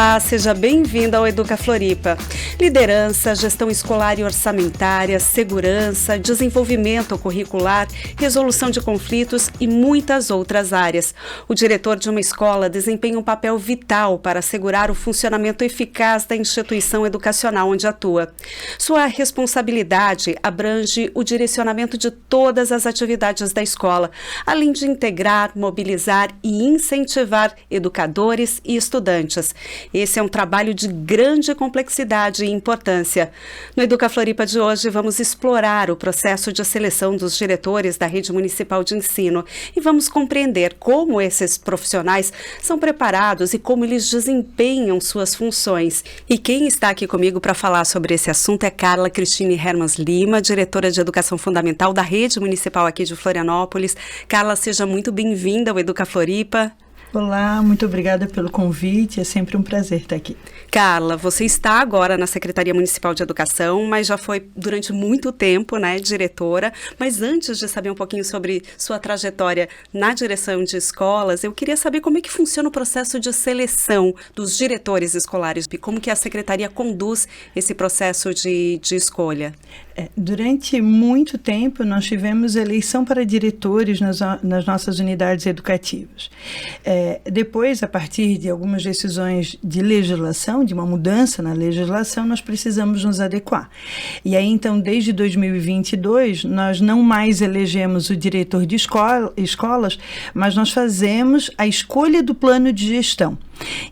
Olá, seja bem-vindo ao Educa Floripa. Liderança, gestão escolar e orçamentária, segurança, desenvolvimento curricular, resolução de conflitos e muitas outras áreas. O diretor de uma escola desempenha um papel vital para assegurar o funcionamento eficaz da instituição educacional onde atua. Sua responsabilidade abrange o direcionamento de todas as atividades da escola, além de integrar, mobilizar e incentivar educadores e estudantes. Esse é um trabalho de grande complexidade e importância. No Educa Floripa de hoje, vamos explorar o processo de seleção dos diretores da Rede Municipal de Ensino e vamos compreender como esses profissionais são preparados e como eles desempenham suas funções. E quem está aqui comigo para falar sobre esse assunto é Carla Cristine Hermans Lima, diretora de Educação Fundamental da Rede Municipal aqui de Florianópolis. Carla, seja muito bem-vinda ao Educa Floripa. Olá, muito obrigada pelo convite, é sempre um prazer estar aqui. Carla, você está agora na Secretaria Municipal de Educação, mas já foi durante muito tempo, diretora. Mas antes de saber um pouquinho sobre sua trajetória na direção de escolas, eu queria saber como é que funciona o processo de seleção dos diretores escolares e como que a Secretaria conduz esse processo de escolha. Durante muito tempo, nós tivemos eleição para diretores nas nossas unidades educativas. Depois, a partir de algumas decisões de legislação, de uma mudança na legislação, nós precisamos nos adequar. E aí, então, desde 2022, nós não mais elegemos o diretor de escolas, mas nós fazemos a escolha do plano de gestão.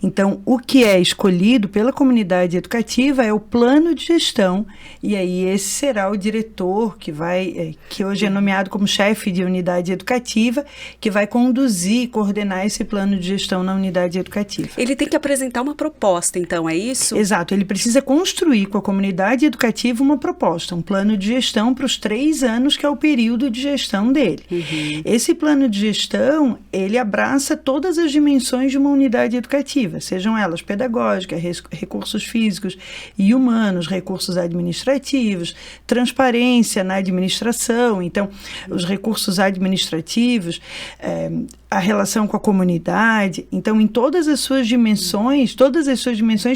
Então, o que é escolhido pela comunidade educativa é o plano de gestão, e aí esse será o diretor que hoje é nomeado como chefe de unidade educativa, que vai conduzir e coordenar esse plano de gestão na unidade educativa. Ele tem que apresentar uma proposta, então, é isso? Exato, ele precisa construir com a comunidade educativa uma proposta, um plano de gestão para os 3 anos, que é o período de gestão dele. Uhum. Esse plano de gestão, ele abraça todas as dimensões de uma unidade educativa, sejam elas pedagógicas, recursos físicos e humanos, recursos administrativos, transparência na administração, então, os recursos administrativos, a relação com a comunidade. Então, em todas as suas dimensões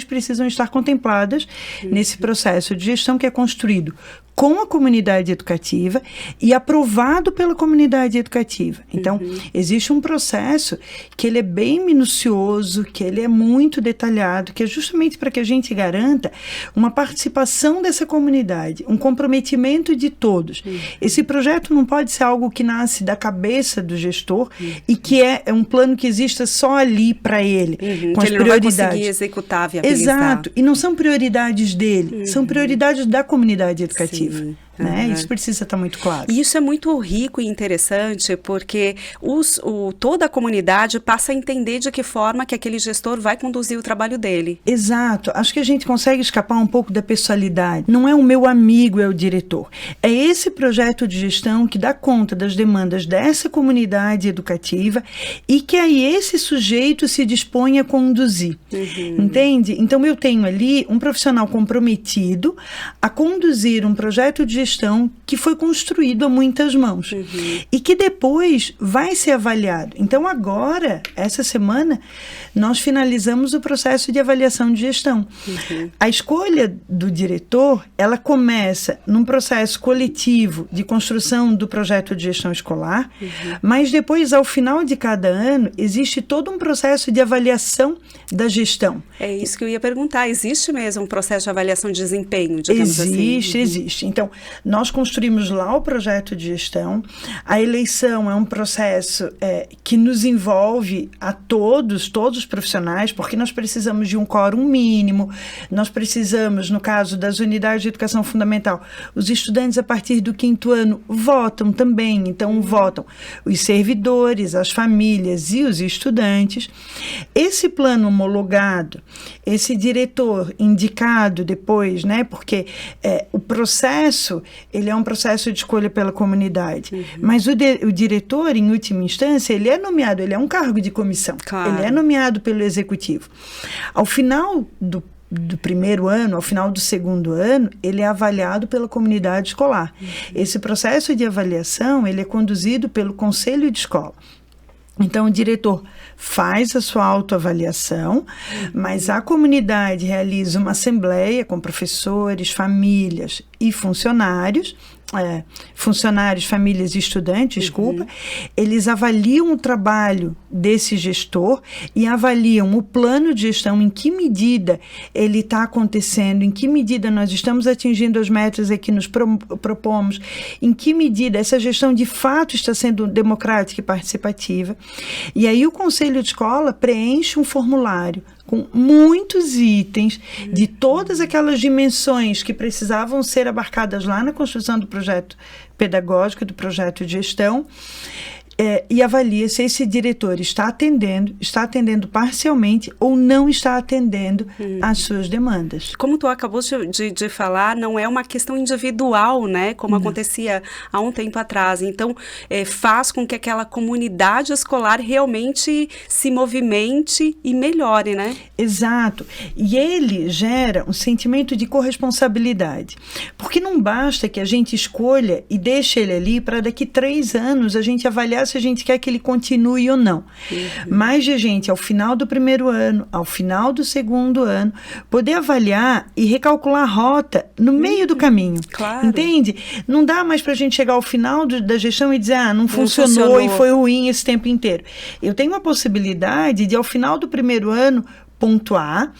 precisam estar contempladas nesse processo de gestão que é construído com a comunidade educativa e aprovado pela comunidade educativa. Então, existe um processo que ele é bem minucioso, que ele é muito detalhado, que é justamente para que a gente garanta uma participação dessa comunidade, um comprometimento de todos. Esse projeto não pode ser algo que nasce da cabeça do gestor e que é um plano que exista só ali para ele, com as prioridades. Ele não vai conseguir executar, viabilizar. Exato, e não são prioridades dele, são prioridades da comunidade educativa. Isso precisa estar muito claro. E isso é muito rico e interessante porque toda a comunidade passa a entender de que forma que aquele gestor vai conduzir o trabalho dele. Exato. Acho que a gente consegue escapar um pouco da pessoalidade. Não é o meu amigo, é o diretor. É esse projeto de gestão que dá conta das demandas dessa comunidade educativa e que aí esse sujeito se dispõe a conduzir. Entende? Então eu tenho ali um profissional comprometido a conduzir um projeto de gestão que foi construído a muitas mãos e que depois vai ser avaliado. Então agora, essa semana, nós finalizamos o processo de avaliação de gestão. A escolha do diretor, ela começa num processo coletivo de construção do projeto de gestão escolar, mas depois, ao final de cada ano, existe todo um processo de avaliação da gestão. É isso que eu ia perguntar. Existe mesmo um processo de avaliação de desempenho, digamos assim? Existe. Então, nós construímos lá o projeto de gestão. A eleição é um processo que nos envolve a todos os profissionais, porque nós precisamos de um quórum mínimo, nós precisamos, no caso das unidades de educação fundamental, os estudantes a partir do 5º ano votam também, então votam os servidores, as famílias e os estudantes. Esse plano homologado, esse diretor indicado depois, porque o processo, ele é um processo de escolha pela comunidade, mas o diretor, em última instância, ele é nomeado, ele é um cargo de comissão, ele é nomeado pelo executivo. Ao final do 1º ano, ao final do 2º ano, ele é avaliado pela comunidade escolar. Esse processo de avaliação, ele é conduzido pelo conselho de escola. Então, o diretor faz a sua autoavaliação, mas a comunidade realiza uma assembleia com professores, famílias e funcionários, famílias e estudantes, desculpa, eles avaliam o trabalho desse gestor e avaliam o plano de gestão, em que medida ele está acontecendo, em que medida nós estamos atingindo as metas a que nos propomos, em que medida essa gestão de fato está sendo democrática e participativa. E aí o Conselho de Escola preenche um formulário com muitos itens de todas aquelas dimensões que precisavam ser abarcadas lá na construção do projeto pedagógico, do projeto de gestão, e avalia se esse diretor está atendendo parcialmente ou não está atendendo às suas demandas. Como tu acabou de falar, não é uma questão individual, né? Como acontecia há um tempo atrás. Então, faz com que aquela comunidade escolar realmente se movimente e melhore, né? Exato. E ele gera um sentimento de corresponsabilidade. Porque não basta que a gente escolha e deixe ele ali para daqui 3 anos a gente avaliar se a gente quer que ele continue ou não. Mas de gente, ao final do primeiro ano, ao final do segundo ano, poder avaliar e recalcular a rota no meio do caminho. Claro. Entende? Não dá mais para a gente chegar ao final da gestão e dizer, não funcionou e foi ruim esse tempo inteiro. Eu tenho a possibilidade de, ao final do primeiro ano, pontuar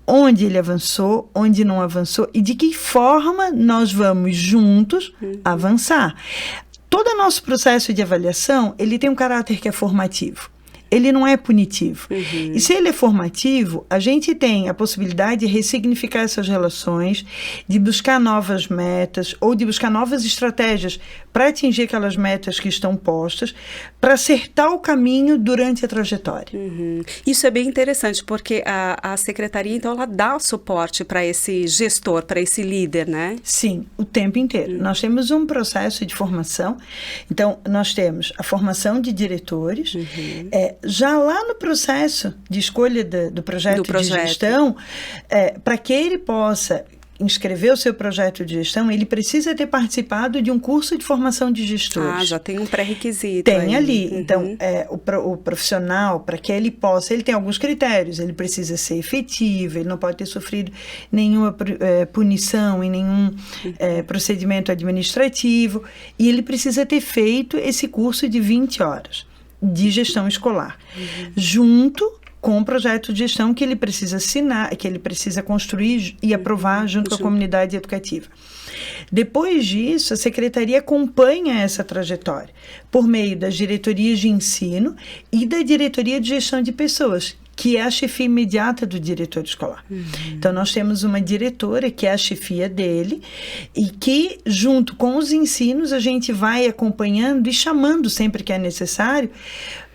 onde ele avançou, onde não avançou e de que forma nós vamos juntos avançar. Todo nosso processo de avaliação, ele tem um caráter que é formativo. Ele não é punitivo. E se ele é formativo, a gente tem a possibilidade de ressignificar essas relações, de buscar novas metas ou de buscar novas estratégias para atingir aquelas metas que estão postas, para acertar o caminho durante a trajetória. Isso é bem interessante, porque a secretaria, então, ela dá suporte para esse gestor, para esse líder, né? Sim, o tempo inteiro. Nós temos um processo de formação, então, nós temos a formação de diretores, já lá no processo de escolha do projeto de gestão, para que ele possa inscrever o seu projeto de gestão, ele precisa ter participado de um curso de formação de gestores. Já tem um pré-requisito. Tem ali. Então, o profissional, para que ele possa, ele tem alguns critérios, ele precisa ser efetivo, ele não pode ter sofrido nenhuma punição em nenhum procedimento administrativo, e ele precisa ter feito esse curso de 20 horas de gestão escolar, junto com o projeto de gestão que ele precisa assinar, que ele precisa construir e aprovar junto com a comunidade educativa. Depois disso, a secretaria acompanha essa trajetória por meio das diretorias de ensino e da diretoria de gestão de pessoas, que é a chefia imediata do diretor escolar. Então, nós temos uma diretora, que é a chefia dele, e que, junto com os ensinos, a gente vai acompanhando e chamando sempre que é necessário,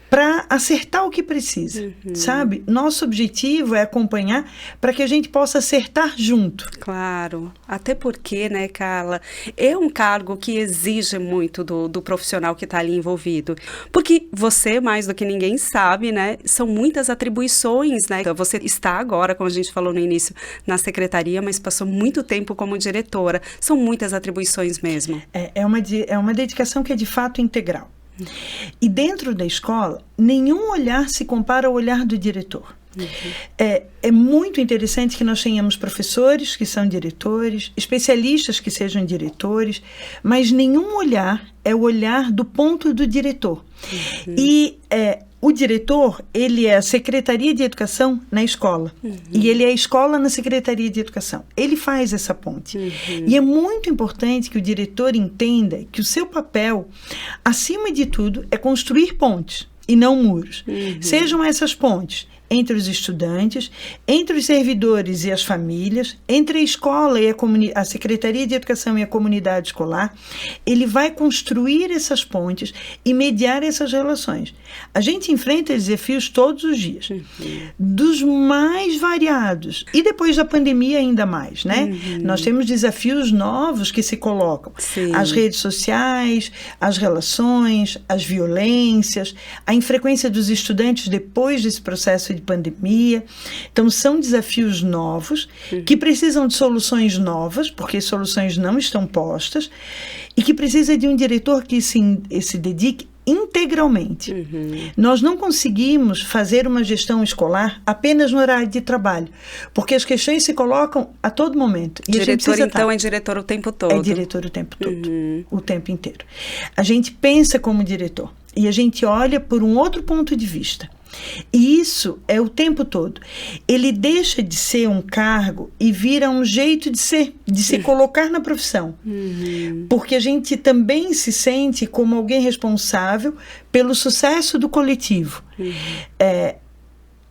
para acertar o que precisa, sabe? Nosso objetivo é acompanhar para que a gente possa acertar junto. Claro, até porque, né, Carla, é um cargo que exige muito do profissional que está ali envolvido, porque você, mais do que ninguém, sabe, né, são muitas atribuições, né, então, você está agora, como a gente falou no início, na secretaria, mas passou muito tempo como diretora, são muitas atribuições mesmo. É uma dedicação que é de fato integral. E dentro da escola, nenhum olhar se compara ao olhar do diretor. É muito interessante que nós tenhamos professores que são diretores, especialistas que sejam diretores, mas nenhum olhar é o olhar do ponto do diretor. E o diretor, ele é a Secretaria de Educação na escola. E ele é a escola na Secretaria de Educação. Ele faz essa ponte. E é muito importante que o diretor entenda que o seu papel, acima de tudo, é construir pontes e não muros. Sejam essas pontes entre os estudantes, entre os servidores e as famílias, entre a escola e a Secretaria de Educação e a comunidade escolar. Ele vai construir essas pontes e mediar essas relações. A gente enfrenta desafios todos os dias, dos mais variados, e depois da pandemia ainda mais, né? Nós temos desafios novos que se colocam. As redes sociais, as relações, as violências, a infrequência dos estudantes depois desse processo de pandemia. Então, são desafios novos que precisam de soluções novas, porque soluções não estão postas, e que precisa de um diretor que se dedique integralmente. Nós não conseguimos fazer uma gestão escolar apenas no horário de trabalho, porque as questões se colocam a todo momento. E diretor, então, é diretor o tempo todo? É diretor o tempo todo, o tempo inteiro. A gente pensa como diretor e a gente olha por um outro ponto de vista. E isso é o tempo todo. Ele deixa de ser um cargo e vira um jeito de ser, de se colocar na profissão. Porque a gente também se sente como alguém responsável pelo sucesso do coletivo.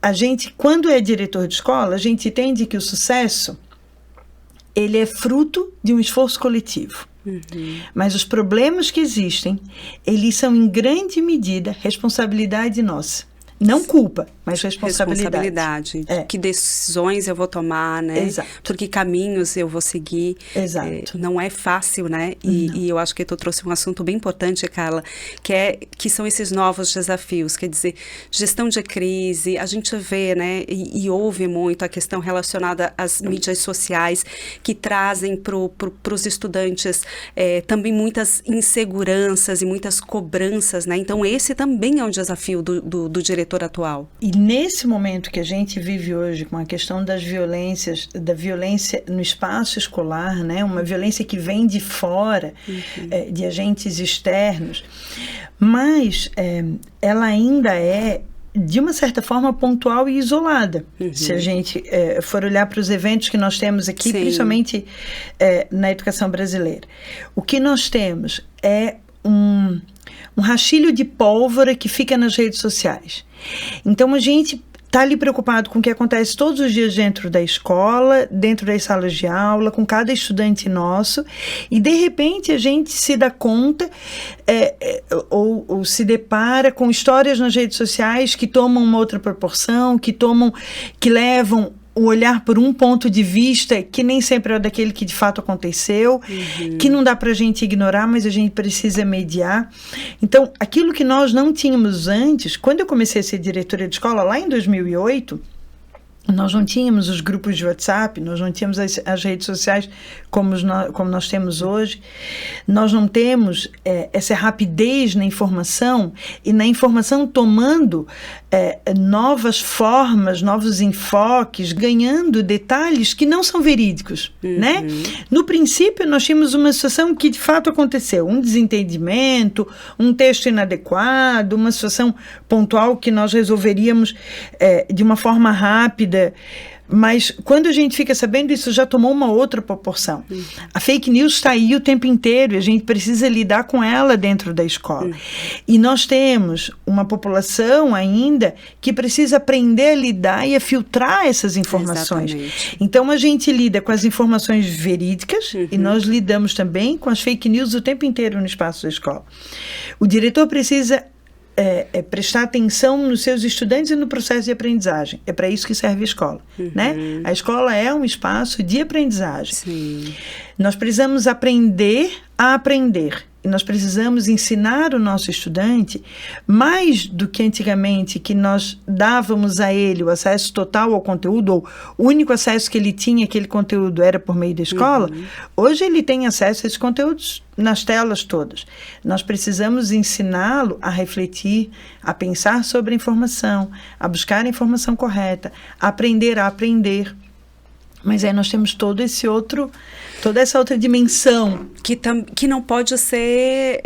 A gente, quando é diretor de escola, a gente entende que o sucesso, ele é fruto de um esforço coletivo. Mas os problemas que existem, eles são em grande medida responsabilidade nossa. Não culpa, mas responsabilidade. Que decisões eu vou tomar, né? Exato. Por que caminhos eu vou seguir. Exato. Não é fácil, né? E eu acho que tu trouxe um assunto bem importante, Carla, que são esses novos desafios. Quer dizer, gestão de crise, a gente vê, né? E ouve muito a questão relacionada às mídias sociais, que trazem para os estudantes também muitas inseguranças e muitas cobranças, né? Então, esse também é um desafio do diretor atual. E nesse momento que a gente vive hoje, com a questão das violências, da violência no espaço escolar, né? Uma violência que vem de fora, de agentes externos, mas ela ainda é, de uma certa forma, pontual e isolada. Se a gente for olhar para os eventos que nós temos aqui, principalmente na educação brasileira. O que nós temos é um rastilho de pólvora que fica nas redes sociais. Então, a gente está ali preocupado com o que acontece todos os dias dentro da escola, dentro das salas de aula, com cada estudante nosso, e de repente a gente se dá conta ou se depara com histórias nas redes sociais que tomam uma outra proporção, que levam o olhar por um ponto de vista que nem sempre é daquele que de fato aconteceu, que não dá para a gente ignorar, mas a gente precisa mediar. Então, aquilo que nós não tínhamos antes, quando eu comecei a ser diretora de escola, lá em 2008, nós não tínhamos os grupos de WhatsApp, nós não tínhamos as redes sociais como nós temos hoje, nós não temos essa rapidez na informação, e na informação tomando novas formas, novos enfoques, ganhando detalhes que não são verídicos, né? No princípio, nós tínhamos uma situação que de fato aconteceu, um desentendimento, um texto inadequado, uma situação pontual que nós resolveríamos de uma forma rápida. Mas quando a gente fica sabendo, isso já tomou uma outra proporção. A fake news está aí o tempo inteiro e a gente precisa lidar com ela dentro da escola. E nós temos uma população ainda que precisa aprender a lidar e a filtrar essas informações. Exatamente. Então a gente lida com as informações verídicas e nós lidamos também com as fake news o tempo inteiro no espaço da escola. O diretor precisa prestar atenção nos seus estudantes e no processo de aprendizagem. É para isso que serve a escola, né? A escola é um espaço de aprendizagem. Sim. Nós precisamos aprender a aprender. E nós precisamos ensinar o nosso estudante, mais do que antigamente, que nós dávamos a ele o acesso total ao conteúdo, ou o único acesso que ele tinha àquele conteúdo era por meio da escola. Hoje ele tem acesso a esses conteúdos nas telas todas. Nós precisamos ensiná-lo a refletir, a pensar sobre a informação, a buscar a informação correta, a aprender a aprender. Mas aí nós temos toda essa outra dimensão. Que não pode ser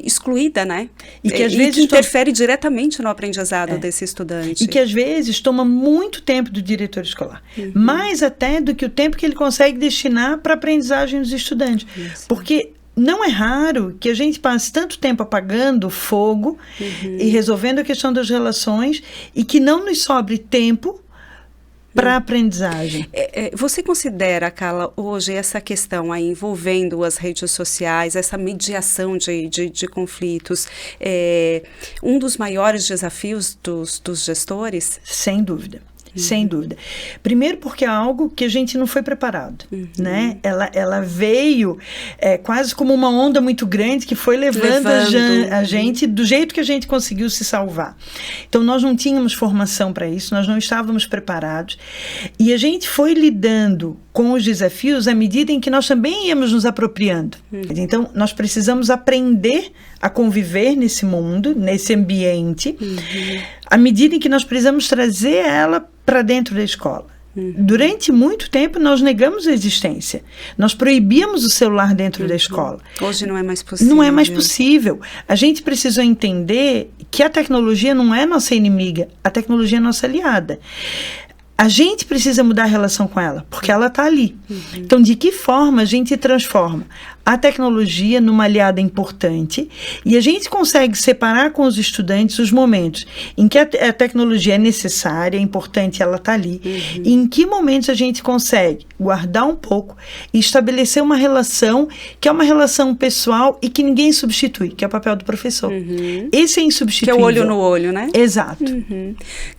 excluída, né? E que às vezes interfere diretamente no aprendizado desse estudante. E que às vezes toma muito tempo do diretor escolar. Mais até do que o tempo que ele consegue destinar para a aprendizagem dos estudantes. Porque não é raro que a gente passe tanto tempo apagando fogo e resolvendo a questão das relações e que não nos sobre tempo para a aprendizagem. Você considera, Carla, hoje essa questão aí envolvendo as redes sociais, essa mediação de conflitos, um dos maiores desafios dos gestores? Sem dúvida. sem dúvida. Primeiro porque é algo que a gente não foi preparado, né? Ela veio quase como uma onda muito grande que foi levando a gente do jeito que a gente conseguiu se salvar. Então, nós não tínhamos formação para isso, nós não estávamos preparados, e a gente foi lidando com os desafios à medida em que nós também íamos nos apropriando. Então, nós precisamos aprender a conviver nesse mundo, nesse ambiente, à medida em que nós precisamos trazer ela para dentro da escola. Durante muito tempo, nós negamos a existência. Nós proibíamos o celular dentro da escola. Hoje não é mais possível. Não é mais possível. A gente precisou entender que a tecnologia não é nossa inimiga, a tecnologia é nossa aliada. A gente precisa mudar a relação com ela, porque ela está ali. Então, de que forma a gente transforma a tecnologia numa aliada importante e a gente consegue separar com os estudantes os momentos em que a tecnologia é necessária, é importante, ela está ali, e em que momentos a gente consegue guardar um pouco e estabelecer uma relação que é uma relação pessoal e que ninguém substitui, que é o papel do professor. Esse é insubstituível. Que é o olho no olho, né? Exato.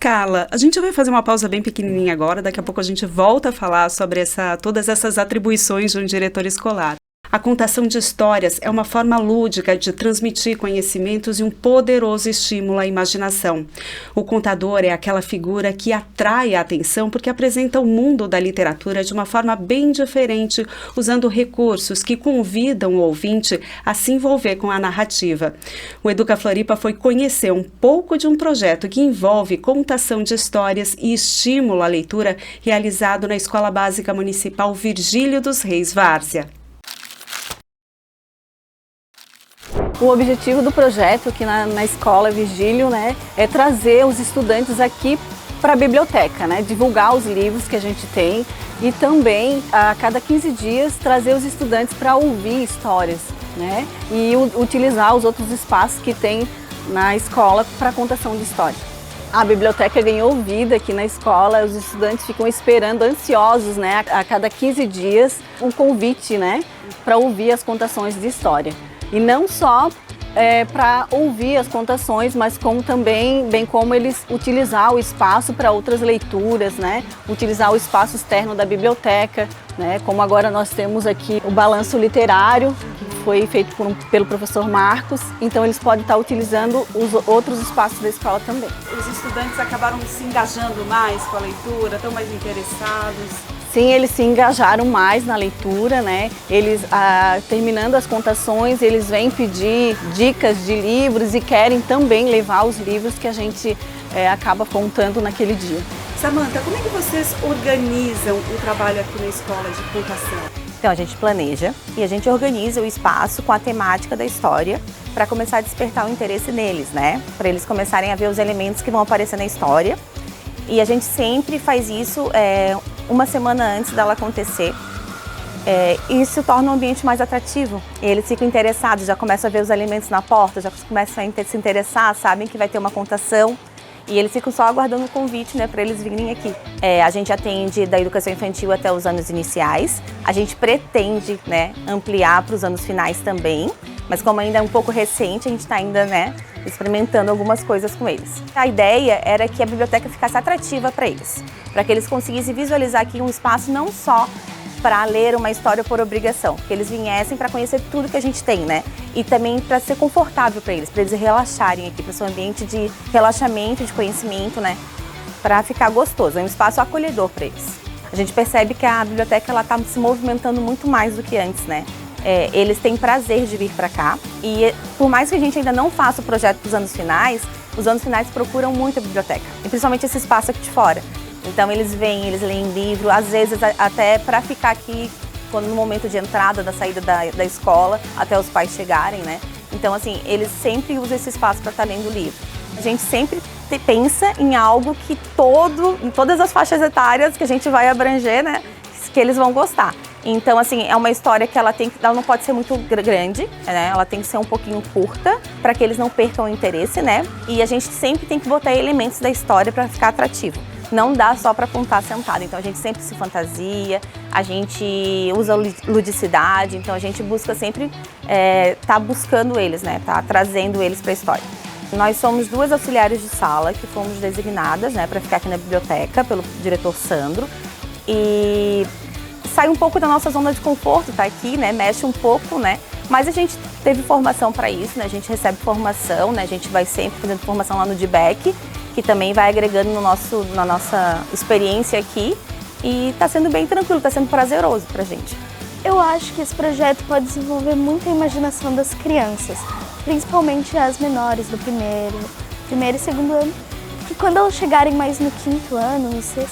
Carla, a gente vai fazer uma pausa bem pequenininha agora, daqui a pouco a gente volta a falar sobre todas essas atribuições de um diretor escolar. A contação de histórias é uma forma lúdica de transmitir conhecimentos e um poderoso estímulo à imaginação. O contador é aquela figura que atrai a atenção porque apresenta o mundo da literatura de uma forma bem diferente, usando recursos que convidam o ouvinte a se envolver com a narrativa. O Educa Floripa foi conhecer um pouco de um projeto que envolve contação de histórias e estímulo à leitura realizado na Escola Básica Municipal Virgílio dos Reis Várzea. O objetivo do projeto aqui na Escola Virgílio, né, é trazer os estudantes aqui para a biblioteca, né, divulgar os livros que a gente tem e também, a cada 15 dias, trazer os estudantes para ouvir histórias, né, e utilizar os outros espaços que tem na escola para contação de história. A biblioteca ganhou vida aqui na escola, os estudantes ficam esperando, ansiosos, né, a cada 15 dias, um convite, né, para ouvir as contações de história. E não só para ouvir as contações, mas como também, bem como eles utilizar o espaço para outras leituras, né? Utilizar o espaço externo da biblioteca, né? Como agora nós temos aqui o balanço literário, que foi feito pelo professor Marcos, então eles podem estar utilizando os outros espaços da escola também. Os estudantes acabaram se engajando mais com a leitura, estão mais interessados? Sim, eles se engajaram mais na leitura, né? Eles, terminando as contações, eles vêm pedir dicas de livros e querem também levar os livros que a gente acaba contando naquele dia. Samanta, como é que vocês organizam o trabalho aqui na escola de contação? Então, a gente planeja e a gente organiza o espaço com a temática da história para começar a despertar o interesse neles, né? Para eles começarem a ver os elementos que vão aparecer na história. E a gente sempre faz isso uma semana antes dela acontecer. Isso torna o ambiente mais atrativo. Eles ficam interessados, já começam a ver os alimentos na porta, já começam a se interessar, sabem que vai ter uma contação. E eles ficam só aguardando o convite, né, para eles virem aqui. A gente atende da educação infantil até os anos iniciais. A gente pretende, né, ampliar para os anos finais também. Mas como ainda é um pouco recente, a gente está ainda, né, experimentando algumas coisas com eles. A ideia era que a biblioteca ficasse atrativa para eles, para que eles conseguissem visualizar aqui um espaço não só para ler uma história por obrigação, que eles viessem para conhecer tudo que a gente tem, né? E também para ser confortável para eles relaxarem aqui, para ser um ambiente de relaxamento, de conhecimento, né? Para ficar gostoso, é um espaço acolhedor para eles. A gente percebe que a biblioteca ela está se movimentando muito mais do que antes, né? Eles têm prazer de vir para cá e por mais que a gente ainda não faça o projeto dos anos finais, os anos finais procuram muito a biblioteca, e principalmente esse espaço aqui de fora. Então eles vêm, eles leem livro, às vezes até para ficar aqui no momento de entrada, da saída da escola, até os pais chegarem, né? Então assim, eles sempre usam esse espaço para estar lendo livro. A gente sempre pensa em algo que em todas as faixas etárias que a gente vai abranger, né? Que eles vão gostar. Então, assim, é uma história que ela não pode ser muito grande, né? Ela tem que ser um pouquinho curta, para que eles não percam o interesse, né? E a gente sempre tem que botar elementos da história para ficar atrativo. Não dá só para contar sentado. Então, a gente sempre se fantasia, a gente usa ludicidade, então a gente busca sempre tá buscando eles, né? Tá trazendo eles para a história. Nós somos 2 auxiliares de sala que fomos designadas, né, para ficar aqui na biblioteca pelo diretor Sandro. E sai um pouco da nossa zona de conforto, tá aqui, né, mexe um pouco, né, mas a gente teve formação para isso, né, a gente recebe formação, né, a gente vai sempre fazendo formação lá no DBEC, que também vai agregando na nossa experiência aqui, e está sendo bem tranquilo, está sendo prazeroso para a gente. Eu acho que esse projeto pode desenvolver muito a imaginação das crianças, principalmente as menores do primeiro e segundo ano, que quando elas chegarem mais no 5º ano, no 6º,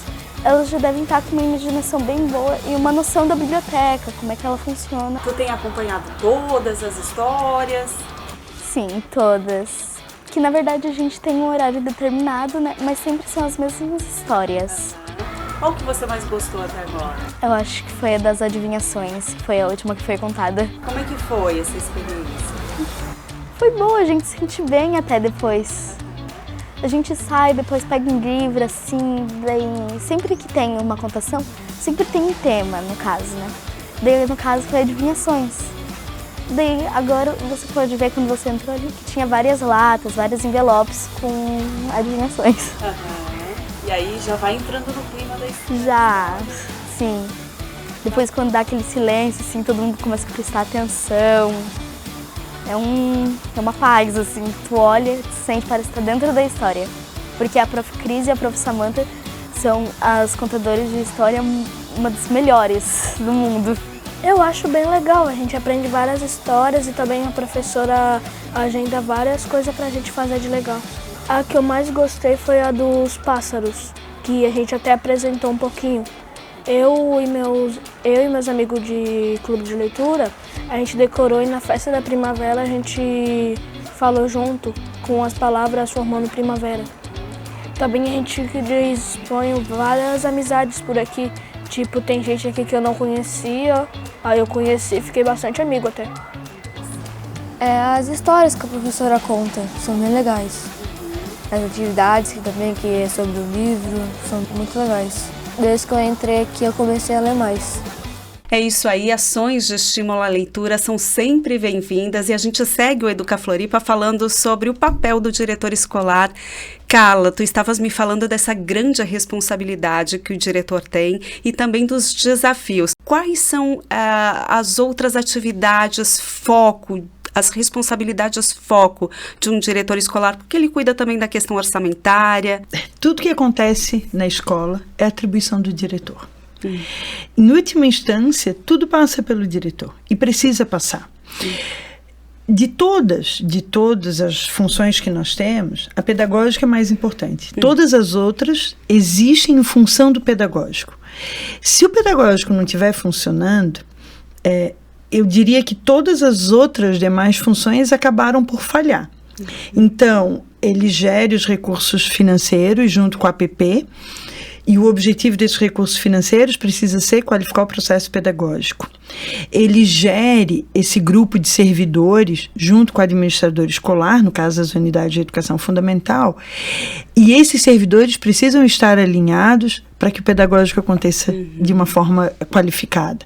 elas já devem estar com uma imaginação bem boa e uma noção da biblioteca, como é que ela funciona. Tu tem acompanhado todas as histórias? Sim, todas. Que na verdade a gente tem um horário determinado, né? Mas sempre são as mesmas histórias. Qual que você mais gostou até agora? Eu acho que foi a das adivinhações, foi a última que foi contada. Como é que foi essa experiência? Foi boa, a gente se sente bem até depois. A gente sai, depois pega um livro, assim, daí sempre que tem uma contação, sempre tem um tema, no caso, né? Daí, no caso, foi adivinhações. Daí, agora, você pode ver quando você entrou ali que tinha várias latas, vários envelopes com adivinhações. E aí já vai entrando no clima da história. Já, sim. Depois, quando dá aquele silêncio, assim, todo mundo começa a prestar atenção. É uma paz, assim, tu olha, tu sente, parece que tá dentro da história. Porque a Prof. Cris e a Prof. Samantha são as contadoras de história, uma das melhores do mundo. Eu acho bem legal, a gente aprende várias histórias e também a professora agenda várias coisas pra gente fazer de legal. A que eu mais gostei foi a dos pássaros, que a gente até apresentou um pouquinho. Eu e meus amigos de clube de leitura, a gente decorou e na festa da primavera a gente falou junto com as palavras formando primavera. Também a gente dispõe várias amizades por aqui, tipo, tem gente aqui que eu não conhecia, aí eu conheci e fiquei bastante amigo até. As histórias que a professora conta são bem legais. As atividades que também, que é sobre o livro, são muito legais. Desde que eu entrei aqui, eu comecei a ler mais. É isso aí, ações de estímulo à leitura são sempre bem-vindas e a gente segue o Educa Floripa falando sobre o papel do diretor escolar. Carla, tu estavas me falando dessa grande responsabilidade que o diretor tem e também dos desafios. Quais são as outras atividades, foco, as responsabilidades foco de um diretor escolar, porque ele cuida também da questão orçamentária? Tudo que acontece na escola é atribuição do diretor. Em última instância, tudo passa pelo diretor e precisa passar. De todas as funções que nós temos, a pedagógica é mais importante. Todas as outras existem em função do pedagógico. Se o pedagógico não estiver funcionando, eu diria que todas as outras demais funções acabaram por falhar. Então, ele gere os recursos financeiros junto com a APP, e o objetivo desses recursos financeiros precisa ser qualificar o processo pedagógico. Ele gere esse grupo de servidores junto com o administrador escolar, no caso das unidades de educação fundamental, e esses servidores precisam estar alinhados para que o pedagógico aconteça de uma forma qualificada.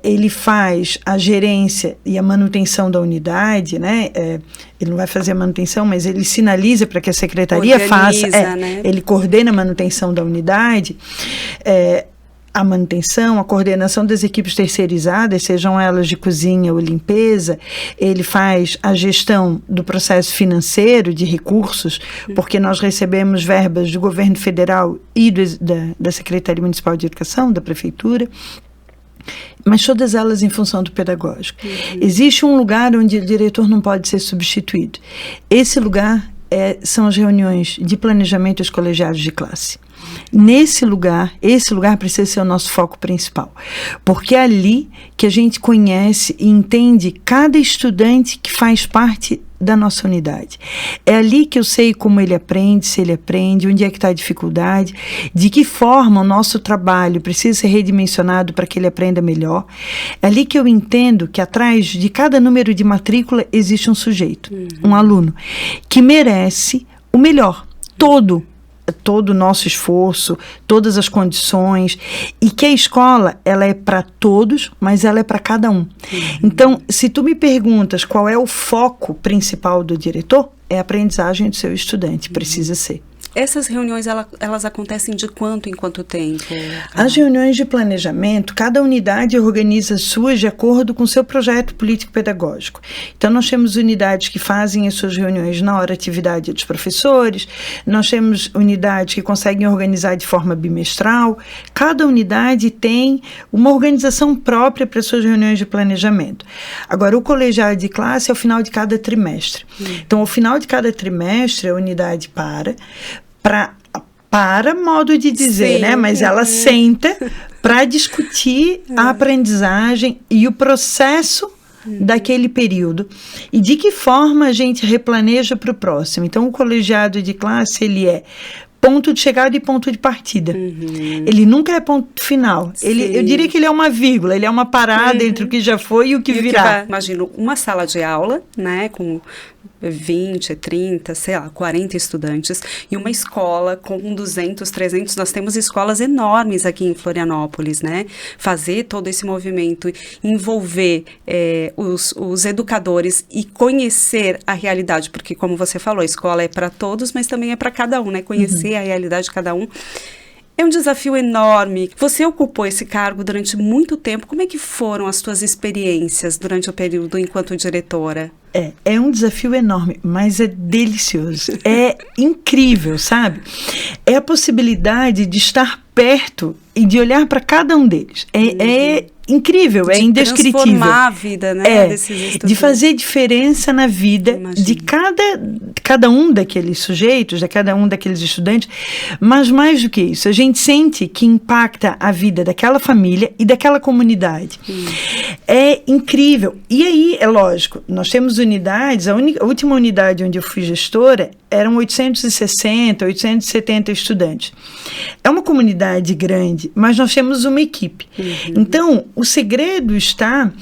Ele faz a gerência e a manutenção da unidade, né? Ele não vai fazer a manutenção, mas ele sinaliza para que a secretaria faça. Né? Ele coordena a manutenção da unidade, a manutenção, a coordenação das equipes terceirizadas, sejam elas de cozinha ou limpeza. Ele faz a gestão do processo financeiro de recursos, porque nós recebemos verbas do governo federal e da Secretaria Municipal de Educação, da Prefeitura, mas todas elas em função do pedagógico. Existe um lugar onde o diretor não pode ser substituído. Esse lugar são as reuniões de planejamento dos colegiados de classe. Esse lugar precisa ser o nosso foco principal, porque é ali que a gente conhece e entende cada estudante que faz parte da nossa unidade. É ali que eu sei como ele aprende, se ele aprende, onde é que está a dificuldade, de que forma o nosso trabalho precisa ser redimensionado para que ele aprenda melhor. É ali que eu entendo que atrás de cada número de matrícula existe um sujeito, um aluno, que merece o melhor, todo o nosso esforço, todas as condições, e que a escola, ela é para todos, mas ela é para cada um. Então, se tu me perguntas qual é o foco principal do diretor, é a aprendizagem do seu estudante, precisa ser. Essas reuniões, elas acontecem de quanto em quanto tempo? As reuniões de planejamento, cada unidade organiza as suas de acordo com o seu projeto político-pedagógico. Então, nós temos unidades que fazem as suas reuniões na hora atividade dos professores, nós temos unidades que conseguem organizar de forma bimestral. Cada unidade tem uma organização própria para as suas reuniões de planejamento. Agora, o colegiado de classe é ao final de cada trimestre. Então, ao final de cada trimestre, a unidade para modo de dizer, né? Mas ela senta para discutir a aprendizagem e o processo daquele período e de que forma a gente replaneja para o próximo. Então, o colegiado de classe, ele é ponto de chegada e ponto de partida. Ele nunca é ponto final. Eu diria que ele é uma vírgula, ele é uma parada entre o que já foi e o que virá. Imagino uma sala de aula, né, com 20, 30, sei lá, 40 estudantes, e uma escola com 200, 300, nós temos escolas enormes aqui em Florianópolis, né? Fazer todo esse movimento, envolver os educadores e conhecer a realidade, porque como você falou, a escola é para todos, mas também é para cada um, né? Conhecer a realidade de cada um. É um desafio enorme. Você ocupou esse cargo durante muito tempo. Como é que foram as suas experiências durante o período enquanto diretora? É um desafio enorme, mas é delicioso. É incrível, sabe? É a possibilidade de estar perto e de olhar para cada um deles. É incrível, é indescritível. De transformar a vida, né, desses estudantes. De fazer diferença na vida de cada um daqueles sujeitos, de cada um daqueles estudantes, mas mais do que isso, a gente sente que impacta a vida daquela família e daquela comunidade. É incrível. E aí, é lógico, nós temos unidades, a última unidade onde eu fui gestora eram 860, 870 estudantes. É uma comunidade grande, mas nós temos uma equipe. Então, o segredo está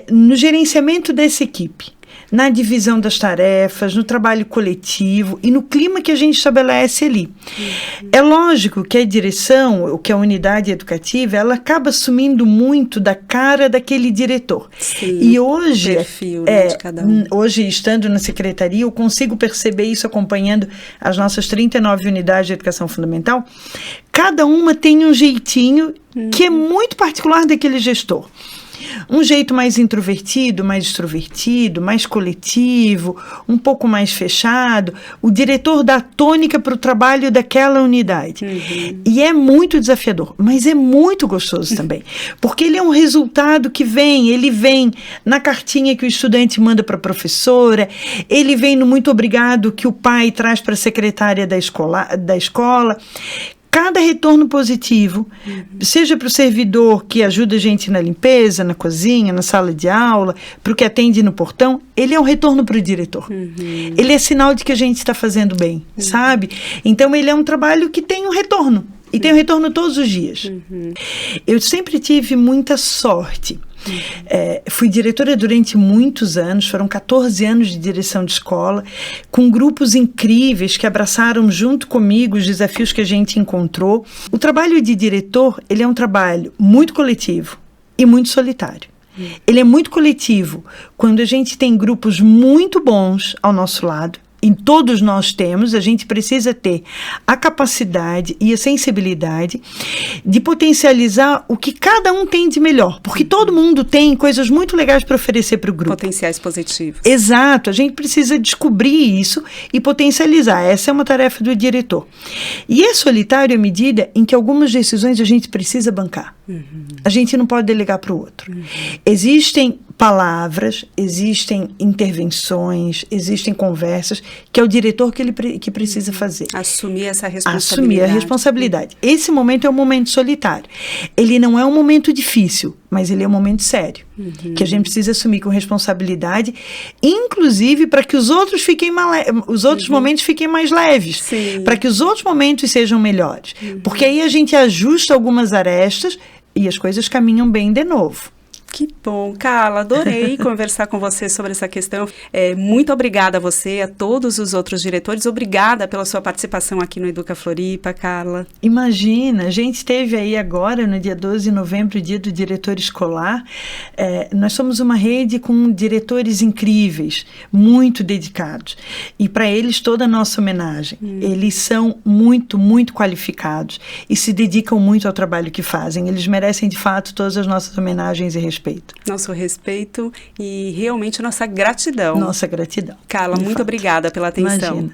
no gerenciamento dessa equipe, na divisão das tarefas, no trabalho coletivo e no clima que a gente estabelece ali. É lógico que a direção, ou que a unidade educativa, ela acaba assumindo muito da cara daquele diretor. Sim, e hoje, perfil, né, de cada um. Hoje, estando na secretaria, eu consigo perceber isso acompanhando as nossas 39 unidades de educação fundamental. Cada uma tem um jeitinho que é muito particular daquele gestor. Um jeito mais introvertido, mais extrovertido, mais coletivo, um pouco mais fechado. O diretor dá tônica para o trabalho daquela unidade. E é muito desafiador, mas é muito gostoso também. Porque ele é um resultado que ele vem na cartinha que o estudante manda para a professora, ele vem no muito obrigado que o pai traz para a secretária da escola. Cada retorno positivo, seja para o servidor que ajuda a gente na limpeza, na cozinha, na sala de aula, para o que atende no portão, ele é um retorno para o diretor. Ele é sinal de que a gente está fazendo bem, sabe? Então, ele é um trabalho que tem um retorno. E tem um retorno todos os dias. Eu sempre tive muita sorte. Fui diretora durante muitos anos, foram 14 anos de direção de escola, com grupos incríveis que abraçaram junto comigo os desafios que a gente encontrou. O trabalho de diretor, ele é um trabalho muito coletivo e muito solitário. Ele é muito coletivo quando a gente tem grupos muito bons ao nosso lado. E todos nós temos, a gente precisa ter a capacidade e a sensibilidade de potencializar o que cada um tem de melhor, porque todo mundo tem coisas muito legais para oferecer para o grupo. Potenciais positivos. Exato, a gente precisa descobrir isso e potencializar. Essa é uma tarefa do diretor. E é solitário à medida em que algumas decisões a gente precisa bancar. A gente não pode delegar para o outro. Existem palavras, existem intervenções, existem conversas que é o diretor que precisa fazer. Assumir essa responsabilidade. Assumir a responsabilidade. Esse momento é um momento solitário. Ele não é um momento difícil, mas ele é um momento sério. Que a gente precisa assumir com responsabilidade, inclusive para que os outros momentos fiquem mais leves. Para que os outros momentos sejam melhores. Porque aí a gente ajusta algumas arestas e as coisas caminham bem de novo. Que bom, Carla, adorei conversar com você sobre essa questão. Muito obrigada a você, a todos os outros diretores. Obrigada pela sua participação aqui no Educa Floripa, Carla. Imagina, a gente teve aí agora, no dia 12 de novembro, o dia do diretor escolar. Nós somos uma rede com diretores incríveis, muito dedicados. E para eles toda a nossa homenagem. Eles são muito, muito qualificados e se dedicam muito ao trabalho que fazem. Eles merecem, de fato, todas as nossas homenagens e respeito. Nosso respeito e realmente nossa gratidão. Nossa gratidão. Carla, muito obrigada pela atenção. Imagina.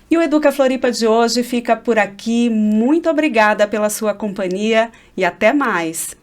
E o Educa Floripa de hoje fica por aqui. Muito obrigada pela sua companhia e até mais.